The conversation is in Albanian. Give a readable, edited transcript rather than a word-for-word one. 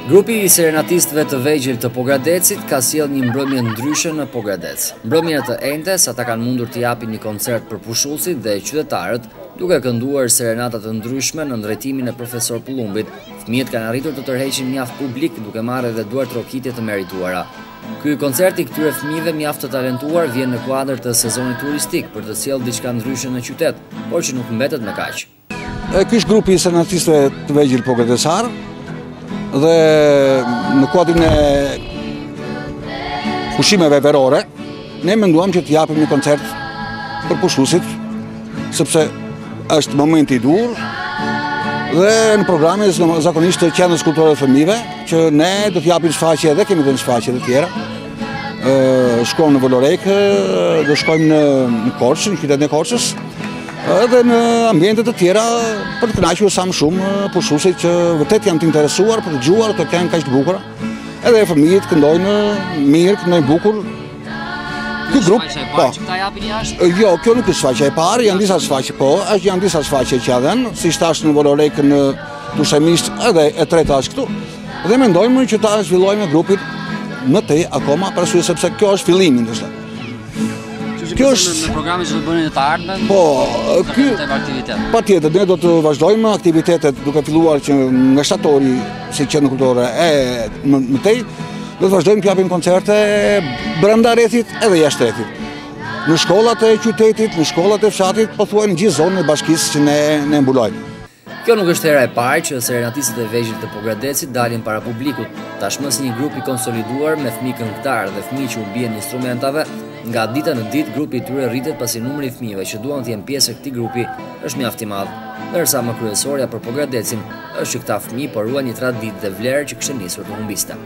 Grupi I serenatistëve të vegjël të Pogradecit ka sjellë një mbrëmje ndryshe në Pogradec. Mbrëmje të enjte sa ta kanë mundur të japin një koncert për pushuesit dhe qytetarët, duke kënduar serenata të ndryshme në drejtimin e profesor Pullumbit. Fëmijët kanë arritur të tërheqin mjaft publik duke marrë edhe duar trokitje të merituara. Ky koncert I këtyre fëmijëve mjaft të talentuar vjen në kuadër të sezonit turistik për të sjellë diçka ndryshe në qytet, por që nuk mbetet me kaq. Ky është grupi I serenatistëve të vegjël Pogradecar. Dhe në kuadrin e pushimeve verore, ne menduam që të japim një koncert për pushuesit, sepse është momenti I dur dhe në programe zakonisht të qendrës kulturore të fëmijëve, që ne do të japim shfaqje dhe kemi dhënë shfaqje të tjera. Shkojmë në Volorek, do shkojmë në Korçë, në qytetin e Korçës, edhe në ambiente të tjera për të kënaqur sa më shumë pushuesit që vërtet janë të interesuar për të dëgjuar të këngë kaq të bukura. Edhe fëmijët këndojnë mirë, këndojnë bukur. Ky grup po. Jo, kjo nuk është shfaqja e parë, janë disa shfaqje po, janë disa shfaqje që janë, siç tash në Volorek në Dushemisht edhe e treta është këtu. Dhe mendojmë që ta zhvillojmë grupin më tej akoma për arsye sepse kjo është fillimi ndoshta. Kjo është në programin që do bëni të ardhmen. Po, ky patjetër ne do të vazhdojmë aktivitetet duke filluar që nga shtatori si qendër kulturore e më tej, do të vazhdojmë të japim koncerte brenda rrethit edhe jashtë rrethit. Në shkollat e qytetit, në shkollat e fshatit, pothuaj në gjithë zonën e bashkisë që ne mbulojmë. Kjo nuk është hera e parë që serenatistët e vegjël të Pogradecit dalin para publikut, tashmë si një grup I konsoliduar me fëmijë këngëtar dhe fëmijë që u bien instrumentave. Nga dita në ditë grupi I tyre rritet pasi numri I fëmijëve që duan të jenë pjesë e këtij grupi është mjaft I madh, ndërsa më kryesorja për Pogradecin është që këta fëmijë poruan një traditë dhe vlerë që kishte nisur të humbiste.